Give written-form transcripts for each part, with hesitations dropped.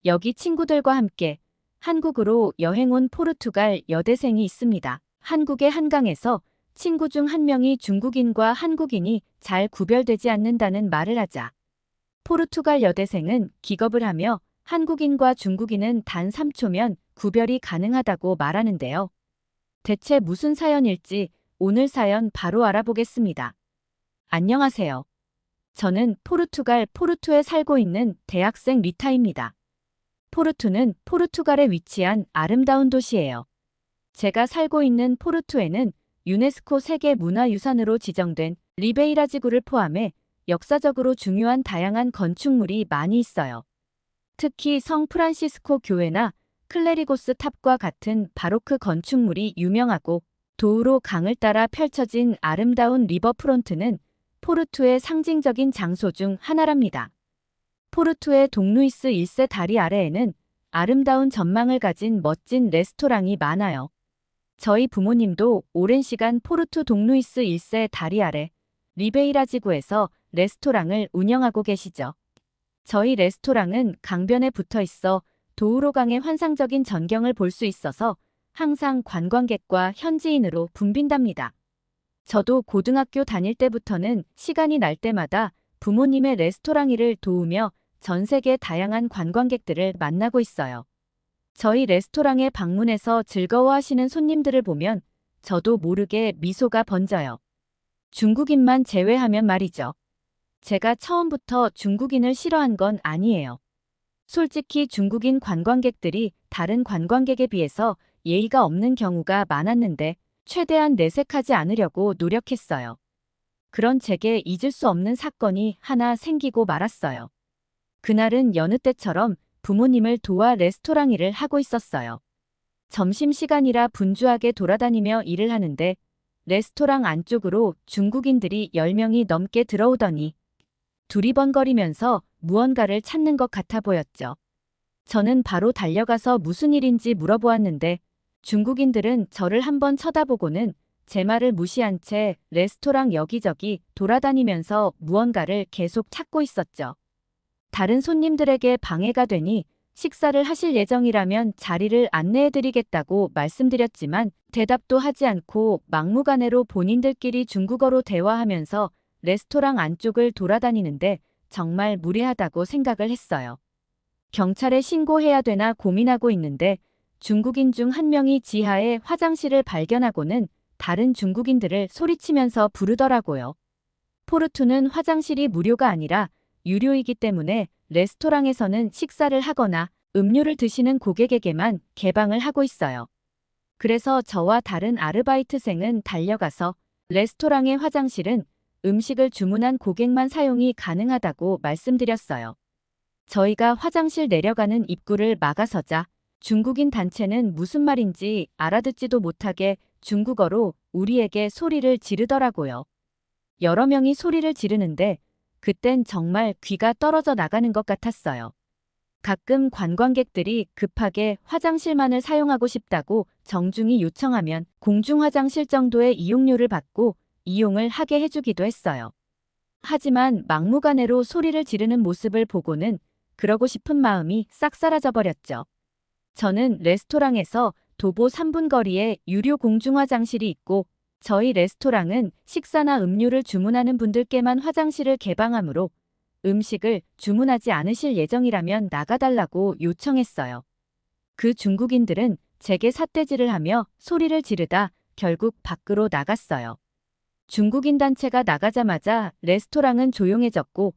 여기 친구들과 함께 한국으로 여행 온 포르투갈 여대생이 있습니다. 한국의 한강에서 친구 중 한 명이 중국인과 한국인이 잘 구별되지 않는다는 말을 하자 포르투갈 여대생은 기겁을 하며 한국인과 중국인은 단 3초면 구별이 가능하다고 말하는데요. 대체 무슨 사연일지 오늘 사연 바로 알아보겠습니다. 안녕하세요. 저는 포르투갈 포르투에 살고 있는 대학생 리타입니다. 포르투는 포르투갈에 위치한 아름다운 도시예요. 제가 살고 있는 포르투에는 유네스코 세계문화유산으로 지정된 리베이라 지구를 포함해 역사적으로 중요한 다양한 건축물이 많이 있어요. 특히 성 프란시스코 교회나 클레리고스 탑과 같은 바로크 건축물이 유명하고 도우로 강을 따라 펼쳐진 아름다운 리버프론트는 포르투의 상징적인 장소 중 하나랍니다. 포르투의 동루이스 1세 다리 아래에는 아름다운 전망을 가진 멋진 레스토랑이 많아요. 저희 부모님도 오랜 시간 포르투 동루이스 1세 다리 아래 리베이라 지구에서 레스토랑을 운영하고 계시죠. 저희 레스토랑은 강변에 붙어 있어 도우로강의 환상적인 전경을 볼 수 있어서 항상 관광객과 현지인으로 붐빈답니다. 저도 고등학교 다닐 때부터는 시간이 날 때마다 부모님의 레스토랑 일을 도우며 전 세계 다양한 관광객들을 만나고 있어요. 저희 레스토랑에 방문해서 즐거워하시는 손님들을 보면 저도 모르게 미소가 번져요. 중국인만 제외하면 말이죠. 제가 처음부터 중국인을 싫어한 건 아니에요. 솔직히 중국인 관광객들이 다른 관광객에 비해서 예의가 없는 경우가 많았는데 최대한 내색하지 않으려고 노력했어요. 그런 제게 잊을 수 없는 사건이 하나 생기고 말았어요. 그날은 여느 때처럼 부모님을 도와 레스토랑 일을 하고 있었어요. 점심시간이라 분주하게 돌아다니며 일을 하는데 레스토랑 안쪽으로 중국인들이 10명이 넘게 들어오더니 두리번거리면서 무언가를 찾는 것 같아 보였죠. 저는 바로 달려가서 무슨 일인지 물어보았는데 중국인들은 저를 한번 쳐다보고는 제 말을 무시한 채 레스토랑 여기저기 돌아다니면서 무언가를 계속 찾고 있었죠. 다른 손님들에게 방해가 되니 식사를 하실 예정이라면 자리를 안내해드리겠다고 말씀드렸지만 대답도 하지 않고 막무가내로 본인들끼리 중국어로 대화하면서 레스토랑 안쪽을 돌아다니는데 정말 무례하다고 생각을 했어요. 경찰에 신고해야 되나 고민하고 있는데 중국인 중 한 명이 지하에 화장실을 발견하고는 다른 중국인들을 소리치면서 부르더라고요. 포르투는 화장실이 무료가 아니라 유료이기 때문에 레스토랑에서는 식사를 하거나 음료를 드시는 고객에게만 개방을 하고 있어요. 그래서 저와 다른 아르바이트생은 달려가서 레스토랑의 화장실은 음식을 주문한 고객만 사용이 가능하다고 말씀드렸어요. 저희가 화장실 내려가는 입구를 막아서자 중국인 단체는 무슨 말인지 알아듣지도 못하게 중국어로 우리에게 소리를 지르더라고요. 여러 명이 소리를 지르는데 그땐 정말 귀가 떨어져 나가는 것 같았어요. 가끔 관광객들이 급하게 화장실만을 사용하고 싶다고 정중히 요청하면 공중화장실 정도의 이용료를 받고 이용을 하게 해주기도 했어요. 하지만 막무가내로 소리를 지르는 모습을 보고는 그러고 싶은 마음이 싹 사라져 버렸죠. 저는 레스토랑에서 도보 3분 거리에 유료 공중화장실이 있고 저희 레스토랑은 식사나 음료를 주문하는 분들께만 화장실을 개방하므로 음식을 주문하지 않으실 예정이라면 나가달라고 요청했어요. 그 중국인들은 제게 삿대질을 하며 소리를 지르다 결국 밖으로 나갔어요. 중국인 단체가 나가자마자 레스토랑은 조용해졌고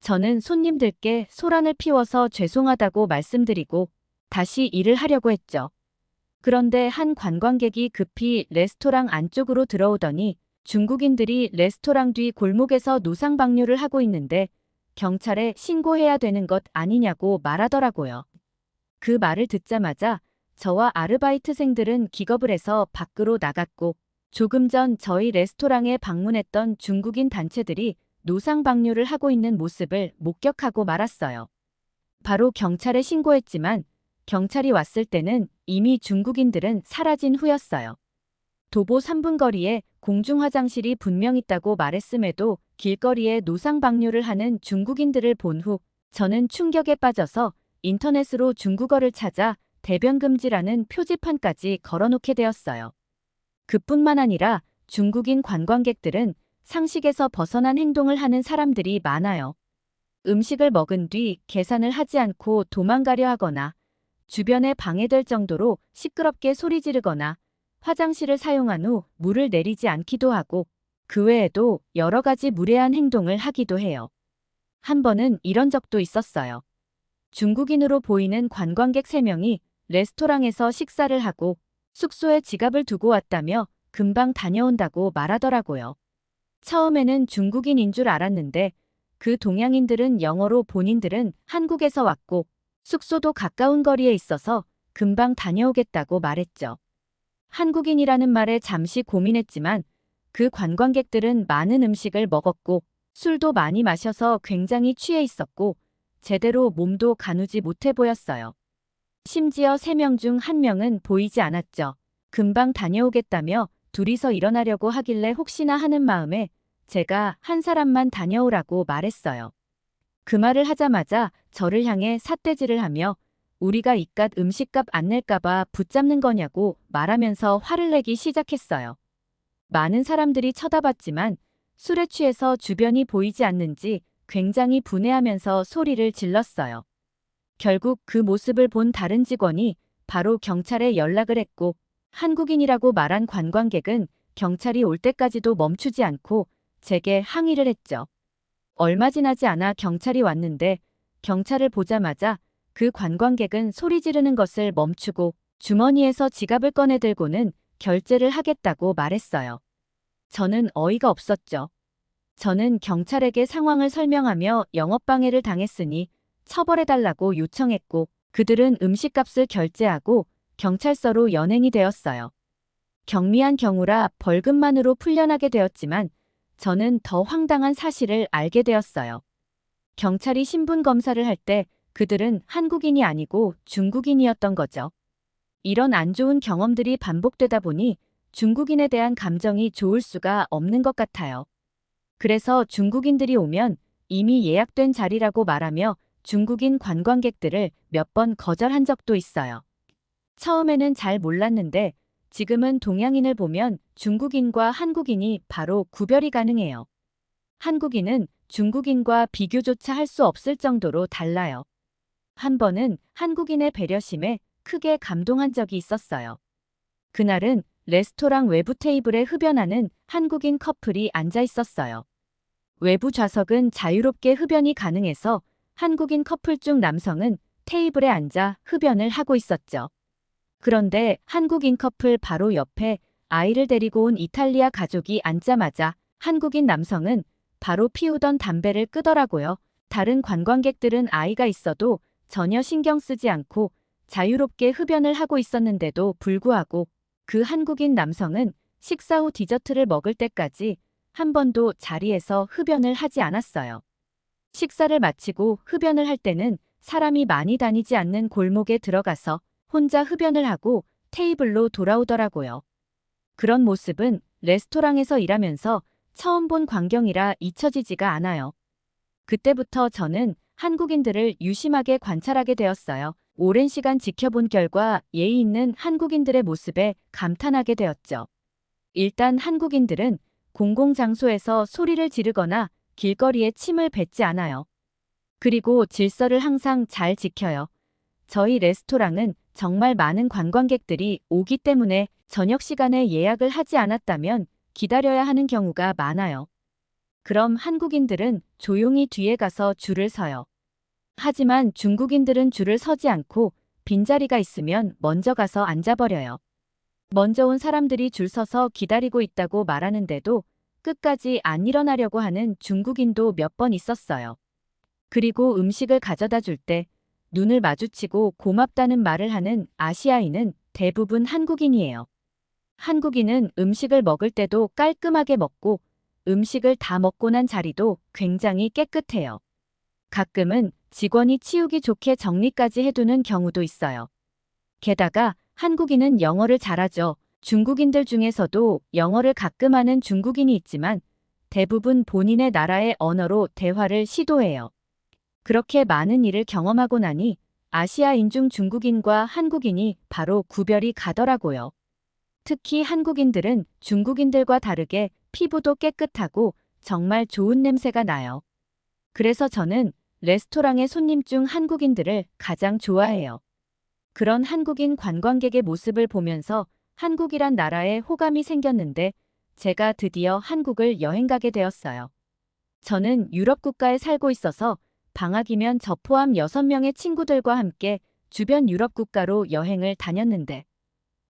저는 손님들께 소란을 피워서 죄송하다고 말씀드리고 다시 일을 하려고 했죠. 그런데 한 관광객이 급히 레스토랑 안쪽으로 들어오더니 중국인들이 레스토랑 뒤 골목에서 노상방뇨를 하고 있는데 경찰에 신고해야 되는 것 아니냐고 말하더라고요. 그 말을 듣자마자 저와 아르바이트생들은 기겁을 해서 밖으로 나갔고 조금 전 저희 레스토랑에 방문했던 중국인 단체들이 노상방뇨를 하고 있는 모습을 목격하고 말았어요. 바로 경찰에 신고했지만 경찰이 왔을 때는 이미 중국인들은 사라진 후였어요. 도보 3분 거리에 공중화장실이 분명 있다고 말했음에도 길거리에 노상방뇨를 하는 중국인들을 본 후 저는 충격에 빠져서 인터넷으로 중국어를 찾아 대변 금지라는 표지판까지 걸어놓게 되었어요. 그뿐만 아니라 중국인 관광객들은 상식에서 벗어난 행동을 하는 사람들이 많아요. 음식을 먹은 뒤 계산을 하지 않고 도망가려 하거나 주변에 방해될 정도로 시끄럽게 소리 지르거나 화장실을 사용한 후 물을 내리지 않기도 하고 그 외에도 여러 가지 무례한 행동을 하기도 해요. 한 번은 이런 적도 있었어요. 중국인으로 보이는 관광객 3명이 레스토랑에서 식사를 하고 숙소에 지갑을 두고 왔다며 금방 다녀온다고 말하더라고요. 처음에는 중국인인 줄 알았는데 그 동양인들은 영어로 본인들은 한국에서 왔고 숙소도 가까운 거리에 있어서 금방 다녀오겠다고 말했죠. 한국인이라는 말에 잠시 고민했지만 그 관광객들은 많은 음식을 먹었고 술도 많이 마셔서 굉장히 취해 있었고 제대로 몸도 가누지 못해 보였어요. 심지어 3명 중 1명은 보이지 않았죠. 금방 다녀오겠다며 둘이서 일어나려고 하길래 혹시나 하는 마음에 제가 한 사람만 다녀오라고 말했어요. 그 말을 하자마자 저를 향해 삿대질을 하며 우리가 이깟 음식값 안 낼까봐 붙잡는 거냐고 말하면서 화를 내기 시작했어요. 많은 사람들이 쳐다봤지만 술에 취해서 주변이 보이지 않는지 굉장히 분해하면서 소리를 질렀어요. 결국 그 모습을 본 다른 직원이 바로 경찰에 연락을 했고 한국인이라고 말한 관광객은 경찰이 올 때까지도 멈추지 않고 제게 항의를 했죠. 얼마 지나지 않아 경찰이 왔는데 경찰을 보자마자 그 관광객은 소리 지르는 것을 멈추고 주머니에서 지갑을 꺼내 들고는 결제를 하겠다고 말했어요. 저는 어이가 없었죠. 저는 경찰에게 상황을 설명하며 영업방해를 당했으니 처벌해달라고 요청했고 그들은 음식값을 결제하고 경찰서로 연행이 되었어요. 경미한 경우라 벌금만으로 풀려나게 되었지만 저는 더 황당한 사실을 알게 되었어요. 경찰이 신분 검사를 할 때 그들은 한국인이 아니고 중국인이었던 거죠. 이런 안 좋은 경험들이 반복되다 보니 중국인에 대한 감정이 좋을 수가 없는 것 같아요. 그래서 중국인들이 오면 이미 예약된 자리라고 말하며 중국인 관광객들을 몇 번 거절한 적도 있어요. 처음에는 잘 몰랐는데 지금은 동양인을 보면 중국인과 한국인이 바로 구별이 가능해요. 한국인은 중국인과 비교조차 할 수 없을 정도로 달라요. 한 번은 한국인의 배려심에 크게 감동한 적이 있었어요. 그날은 레스토랑 외부 테이블에 흡연하는 한국인 커플이 앉아 있었어요. 외부 좌석은 자유롭게 흡연이 가능해서 한국인 커플 중 남성은 테이블에 앉아 흡연을 하고 있었죠. 그런데 한국인 커플 바로 옆에 아이를 데리고 온 이탈리아 가족이 앉자마자 한국인 남성은 바로 피우던 담배를 끄더라고요. 다른 관광객들은 아이가 있어도 전혀 신경 쓰지 않고 자유롭게 흡연을 하고 있었는데도 불구하고 그 한국인 남성은 식사 후 디저트를 먹을 때까지 한 번도 자리에서 흡연을 하지 않았어요. 식사를 마치고 흡연을 할 때는 사람이 많이 다니지 않는 골목에 들어가서 혼자 흡연을 하고 테이블로 돌아오더라고요. 그런 모습은 레스토랑에서 일하면서 처음 본 광경이라 잊혀지지가 않아요. 그때부터 저는 한국인들을 유심하게 관찰하게 되었어요. 오랜 시간 지켜본 결과 예의 있는 한국인들의 모습에 감탄하게 되었죠. 일단 한국인들은 공공장소에서 소리를 지르거나 길거리에 침을 뱉지 않아요. 그리고 질서를 항상 잘 지켜요. 저희 레스토랑은 정말 많은 관광객들이 오기 때문에 저녁 시간에 예약을 하지 않았다면 기다려야 하는 경우가 많아요. 그럼 한국인들은 조용히 뒤에 가서 줄을 서요. 하지만 중국인들은 줄을 서지 않고 빈자리가 있으면 먼저 가서 앉아버려요. 먼저 온 사람들이 줄 서서 기다리고 있다고 말하는데도 끝까지 안 일어나려고 하는 중국인도 몇 번 있었어요. 그리고 음식을 가져다 줄 때 눈을 마주치고 고맙다는 말을 하는 아시아인은 대부분 한국인이에요. 한국인은 음식을 먹을 때도 깔끔하게 먹고 음식을 다 먹고 난 자리도 굉장히 깨끗해요. 가끔은 직원이 치우기 좋게 정리까지 해두는 경우도 있어요. 게다가 한국인은 영어를 잘하죠. 중국인들 중에서도 영어를 가끔 하는 중국인이 있지만 대부분 본인의 나라의 언어로 대화를 시도해요. 그렇게 많은 일을 경험하고 나니 아시아인 중 중국인과 한국인이 바로 구별이 가더라고요. 특히 한국인들은 중국인들과 다르게 피부도 깨끗하고 정말 좋은 냄새가 나요. 그래서 저는 레스토랑의 손님 중 한국인들을 가장 좋아해요. 그런 한국인 관광객의 모습을 보면서 한국이란 나라에 호감이 생겼는데 제가 드디어 한국을 여행 가게 되었어요. 저는 유럽 국가에 살고 있어서 방학이면 저 포함 6명의 친구들과 함께 주변 유럽 국가로 여행을 다녔는데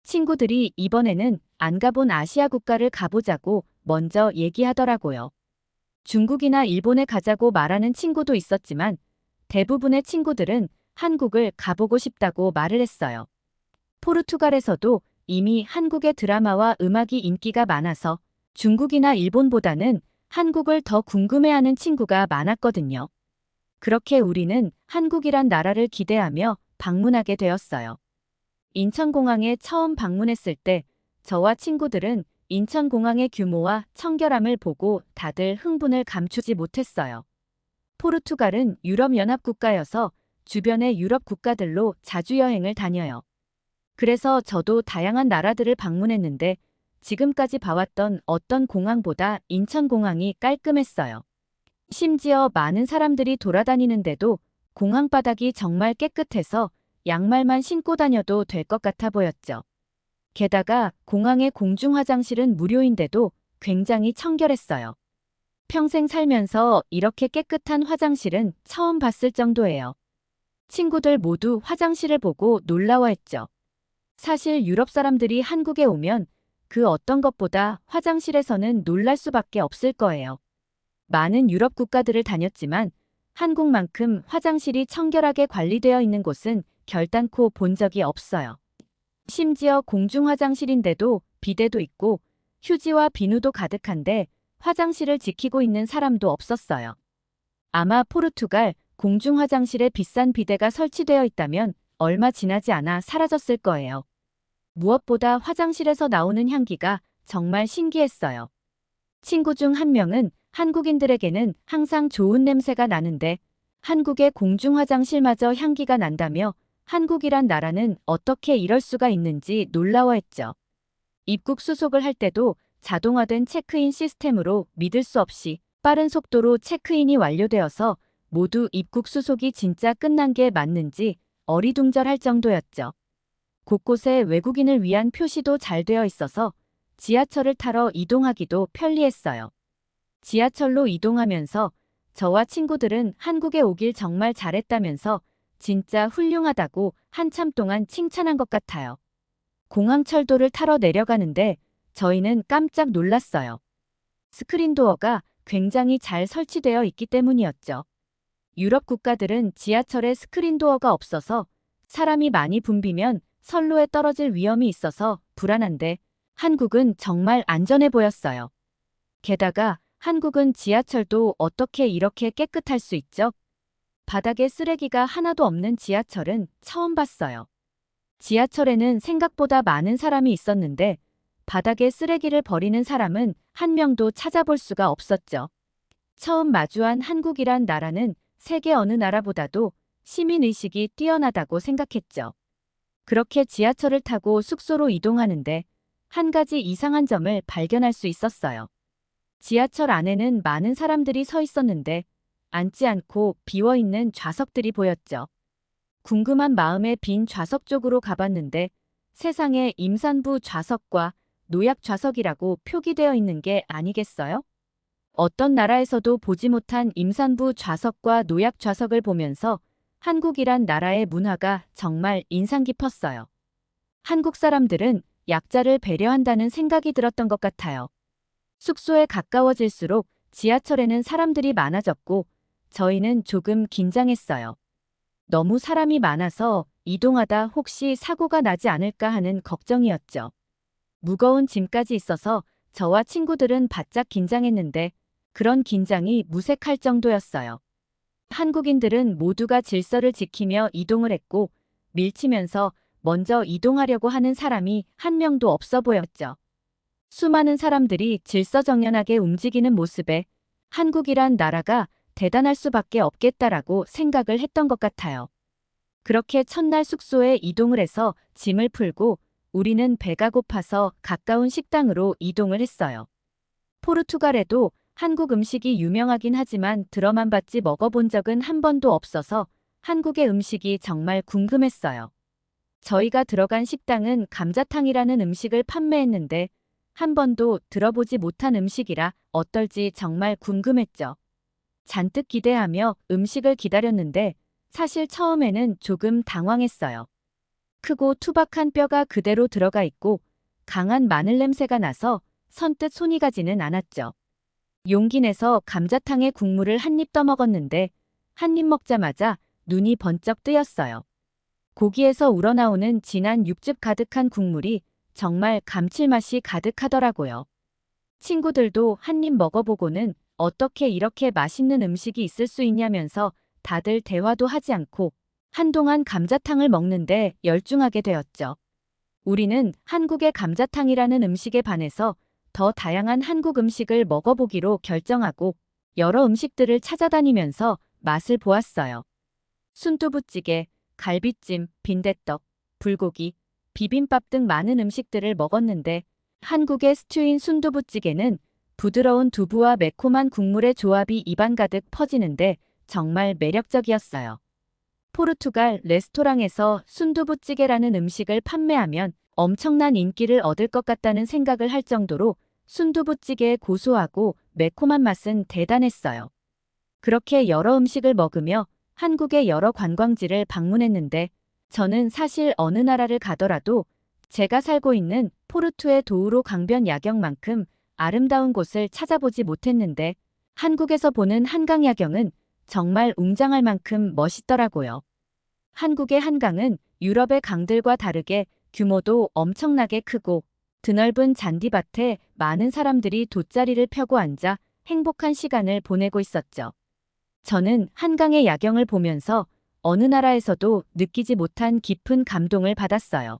친구들이 이번에는 안 가본 아시아 국가를 가보자고 먼저 얘기하더라고요. 중국이나 일본에 가자고 말하는 친구도 있었지만 대부분의 친구들은 한국을 가보고 싶다고 말을 했어요. 포르투갈에서도 이미 한국의 드라마와 음악이 인기가 많아서 중국이나 일본보다는 한국을 더 궁금해하는 친구가 많았거든요. 그렇게 우리는 한국이란 나라를 기대하며 방문하게 되었어요. 인천공항에 처음 방문했을 때 저와 친구들은 인천공항의 규모와 청결함을 보고 다들 흥분을 감추지 못했어요. 포르투갈은 유럽연합 국가여서 주변의 유럽 국가들로 자주 여행을 다녀요. 그래서 저도 다양한 나라들을 방문했는데 지금까지 봐왔던 어떤 공항보다 인천공항이 깔끔했어요. 심지어 많은 사람들이 돌아다니는데도 공항 바닥이 정말 깨끗해서 양말만 신고 다녀도 될 것 같아 보였죠. 게다가 공항의 공중 화장실은 무료인데도 굉장히 청결했어요. 평생 살면서 이렇게 깨끗한 화장실은 처음 봤을 정도예요. 친구들 모두 화장실을 보고 놀라워했죠. 사실 유럽 사람들이 한국에 오면 그 어떤 것보다 화장실에서는 놀랄 수밖에 없을 거예요. 많은 유럽 국가들을 다녔지만 한국만큼 화장실이 청결하게 관리되어 있는 곳은 결단코 본 적이 없어요. 심지어 공중 화장실인데도 비데도 있고 휴지와 비누도 가득한데 화장실을 지키고 있는 사람도 없었어요. 아마 포르투갈 공중 화장실에 비싼 비데가 설치되어 있다면 얼마 지나지 않아 사라졌을 거예요. 무엇보다 화장실에서 나오는 향기가 정말 신기했어요. 친구 중 한 명은 한국인들에게는 항상 좋은 냄새가 나는데 한국의 공중 화장실마저 향기가 난다며 한국이란 나라는 어떻게 이럴 수가 있는지 놀라워했죠. 입국 수속을 할 때도 자동화된 체크인 시스템으로 믿을 수 없이 빠른 속도로 체크인이 완료되어서 모두 입국 수속이 진짜 끝난 게 맞는지 어리둥절할 정도였죠. 곳곳에 외국인을 위한 표시도 잘 되어 있어서 지하철을 타러 이동하기도 편리했어요. 지하철로 이동하면서 저와 친구들은 한국에 오길 정말 잘했다면서 진짜 훌륭하다고 한참 동안 칭찬한 것 같아요. 공항철도를 타러 내려가는데 저희는 깜짝 놀랐어요. 스크린도어가 굉장히 잘 설치되어 있기 때문이었죠. 유럽 국가들은 지하철에 스크린도어가 없어서 사람이 많이 붐비면 선로에 떨어질 위험이 있어서 불안한데 한국은 정말 안전해 보였어요. 게다가 한국은 지하철도 어떻게 이렇게 깨끗할 수 있죠? 바닥에 쓰레기가 하나도 없는 지하철은 처음 봤어요. 지하철에는 생각보다 많은 사람이 있었는데 바닥에 쓰레기를 버리는 사람은 한 명도 찾아볼 수가 없었죠. 처음 마주한 한국이란 나라는 세계 어느 나라보다도 시민의식이 뛰어나다고 생각했죠. 그렇게 지하철을 타고 숙소로 이동하는데 한 가지 이상한 점을 발견할 수 있었어요. 지하철 안에는 많은 사람들이 서 있었는데 앉지 않고 비어있는 좌석들이 보였죠. 궁금한 마음에 빈 좌석 쪽으로 가봤는데 세상에 임산부 좌석과 노약 좌석이라고 표기되어 있는 게 아니겠어요? 어떤 나라에서도 보지 못한 임산부 좌석과 노약 좌석을 보면서 한국이란 나라의 문화가 정말 인상 깊었어요. 한국 사람들은 약자를 배려한다는 생각이 들었던 것 같아요. 숙소에 가까워질수록 지하철에는 사람들이 많아졌고 저희는 조금 긴장했어요. 너무 사람이 많아서 이동하다 혹시 사고가 나지 않을까 하는 걱정이었죠. 무거운 짐까지 있어서 저와 친구들은 바짝 긴장했는데 그런 긴장이 무색할 정도였어요. 한국인들은 모두가 질서를 지키며 이동을 했고 밀치면서 먼저 이동하려고 하는 사람이 한 명도 없어 보였죠. 수많은 사람들이 질서정연하게 움직이는 모습에 한국이란 나라가 대단할 수밖에 없겠다라고 생각을 했던 것 같아요. 그렇게 첫날 숙소에 이동을 해서 짐을 풀고 우리는 배가 고파서 가까운 식당으로 이동을 했어요. 포르투갈에도 한국 음식이 유명하긴 하지만 들어만 봤지 먹어본 적은 한 번도 없어서 한국의 음식이 정말 궁금했어요. 저희가 들어간 식당은 감자탕이라는 음식을 판매했는데 한 번도 들어보지 못한 음식이라 어떨지 정말 궁금했죠. 잔뜩 기대하며 음식을 기다렸는데 사실 처음에는 조금 당황했어요. 크고 투박한 뼈가 그대로 들어가 있고 강한 마늘 냄새가 나서 선뜻 손이 가지는 않았죠. 용기 내서 감자탕의 국물을 한 입 떠먹었는데 한 입 먹자마자 눈이 번쩍 뜨였어요. 고기에서 우러나오는 진한 육즙 가득한 국물이 정말 감칠맛이 가득하더라고요. 친구들도 한 입 먹어보고는 어떻게 이렇게 맛있는 음식이 있을 수 있냐면서 다들 대화도 하지 않고 한동안 감자탕을 먹는데 열중하게 되었죠. 우리는 한국의 감자탕이라는 음식에 반해서 더 다양한 한국 음식을 먹어보기로 결정하고 여러 음식들을 찾아다니면서 맛을 보았어요. 순두부찌개, 갈비찜, 빈대떡, 불고기, 비빔밥 등 많은 음식들을 먹었는데 한국의 스튜인 순두부찌개는 부드러운 두부와 매콤한 국물의 조합이 입안 가득 퍼지는데 정말 매력적이었어요. 포르투갈 레스토랑에서 순두부찌개라는 음식을 판매하면 엄청난 인기를 얻을 것 같다는 생각을 할 정도로 순두부찌개의 고소하고 매콤한 맛은 대단했어요. 그렇게 여러 음식을 먹으며 한국의 여러 관광지를 방문했는데 저는 사실 어느 나라를 가더라도 제가 살고 있는 포르투의 도우로 강변 야경만큼 아름다운 곳을 찾아보지 못했는데 한국에서 보는 한강 야경은 정말 웅장할 만큼 멋있더라고요. 한국의 한강은 유럽의 강들과 다르게 규모도 엄청나게 크고 드넓은 잔디밭에 많은 사람들이 돗자리를 펴고 앉아 행복한 시간을 보내고 있었죠. 저는 한강의 야경을 보면서 어느 나라에서도 느끼지 못한 깊은 감동을 받았어요.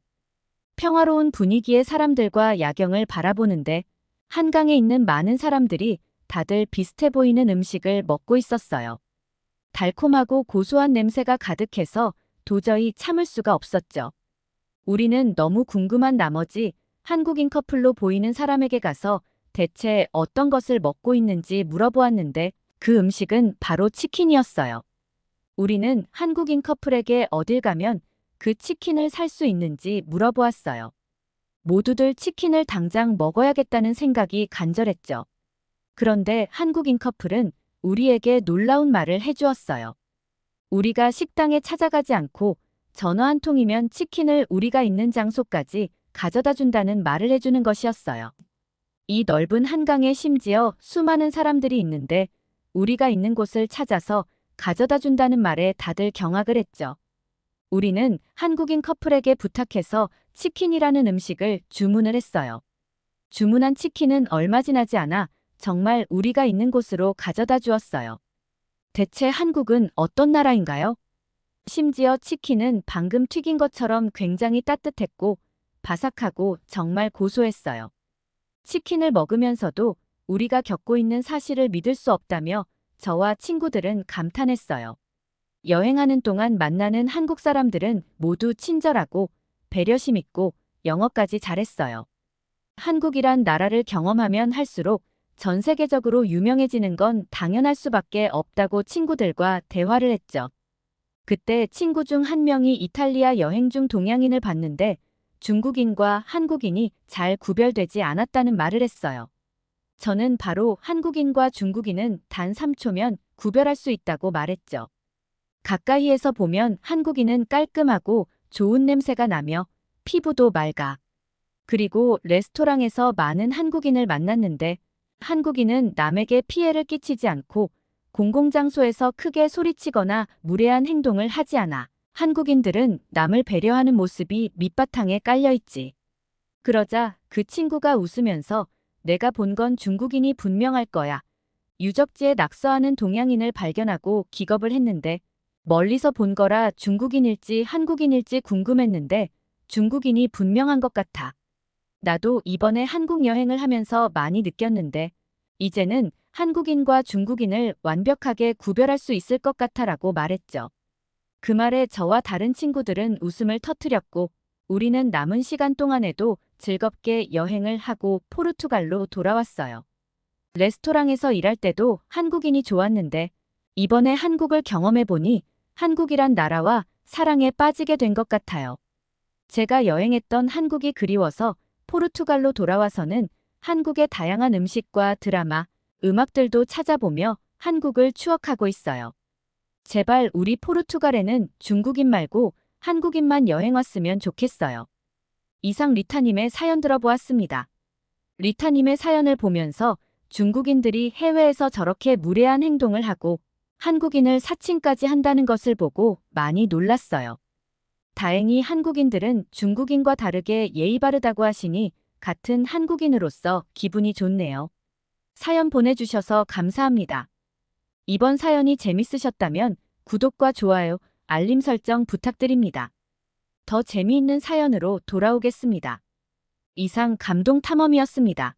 평화로운 분위기의 사람들과 야경을 바라보는데 한강에 있는 많은 사람들이 다들 비슷해 보이는 음식을 먹고 있었어요. 달콤하고 고소한 냄새가 가득해서 도저히 참을 수가 없었죠. 우리는 너무 궁금한 나머지 한국인 커플로 보이는 사람에게 가서 대체 어떤 것을 먹고 있는지 물어보았는데 그 음식은 바로 치킨이었어요. 우리는 한국인 커플에게 어딜 가면 그 치킨을 살 수 있는지 물어보았어요. 모두들 치킨을 당장 먹어야겠다는 생각이 간절했죠. 그런데 한국인 커플은 우리에게 놀라운 말을 해주었어요. 우리가 식당에 찾아가지 않고 전화 한 통이면 치킨을 우리가 있는 장소까지 가져다 준다는 말을 해주는 것이었어요. 이 넓은 한강에 심지어 수많은 사람들이 있는데 우리가 있는 곳을 찾아서 가져다 준다는 말에 다들 경악을 했죠. 우리는 한국인 커플에게 부탁해서 치킨이라는 음식을 주문을 했어요. 주문한 치킨은 얼마 지나지 않아 정말 우리가 있는 곳으로 가져다 주었어요. 대체 한국은 어떤 나라인가요? 심지어 치킨은 방금 튀긴 것처럼 굉장히 따뜻했고 바삭하고 정말 고소했어요. 치킨을 먹으면서도 우리가 겪고 있는 사실을 믿을 수 없다며 저와 친구들은 감탄했어요. 여행하는 동안 만나는 한국 사람들은 모두 친절하고 배려심 있고 영어까지 잘했어요. 한국이란 나라를 경험하면 할수록 전 세계적으로 유명해지는 건 당연할 수밖에 없다고 친구들과 대화를 했죠. 그때 친구 중 한 명이 이탈리아 여행 중 동양인을 봤는데 중국인과 한국인이 잘 구별되지 않았다는 말을 했어요. 저는 바로 한국인과 중국인은 단 3초면 구별할 수 있다고 말했죠. 가까이에서 보면 한국인은 깔끔하고 좋은 냄새가 나며 피부도 맑아. 그리고 레스토랑에서 많은 한국인을 만났는데 한국인은 남에게 피해를 끼치지 않고 공공장소에서 크게 소리치거나 무례한 행동을 하지 않아. 한국인들은 남을 배려하는 모습이 밑바탕에 깔려있지. 그러자 그 친구가 웃으면서 내가 본 건 중국인이 분명할 거야. 유적지에 낙서하는 동양인을 발견하고 기겁을 했는데 멀리서 본 거라 중국인일지 한국인일지 궁금했는데 중국인이 분명한 것 같아. 나도 이번에 한국 여행을 하면서 많이 느꼈는데 이제는 한국인과 중국인을 완벽하게 구별할 수 있을 것 같아라고 말했죠. 그 말에 저와 다른 친구들은 웃음을 터뜨렸고 우리는 남은 시간 동안에도 즐겁게 여행을 하고 포르투갈로 돌아왔어요. 레스토랑에서 일할 때도 한국인이 좋았는데 이번에 한국을 경험해보니 한국이란 나라와 사랑에 빠지게 된 것 같아요. 제가 여행했던 한국이 그리워서 포르투갈로 돌아와서는 한국의 다양한 음식과 드라마, 음악들도 찾아보며 한국을 추억하고 있어요. 제발 우리 포르투갈에는 중국인 말고 한국인만 여행 왔으면 좋겠어요. 이상 리타님의 사연 들어보았습니다. 리타님의 사연을 보면서 중국인들이 해외에서 저렇게 무례한 행동을 하고 한국인을 사칭까지 한다는 것을 보고 많이 놀랐어요. 다행히 한국인들은 중국인과 다르게 예의 바르다고 하시니 같은 한국인으로서 기분이 좋네요. 사연 보내주셔서 감사합니다. 이번 사연이 재밌으셨다면 구독과 좋아요, 알림 설정 부탁드립니다. 더 재미있는 사연으로 돌아오겠습니다. 이상 감동 탐험이었습니다.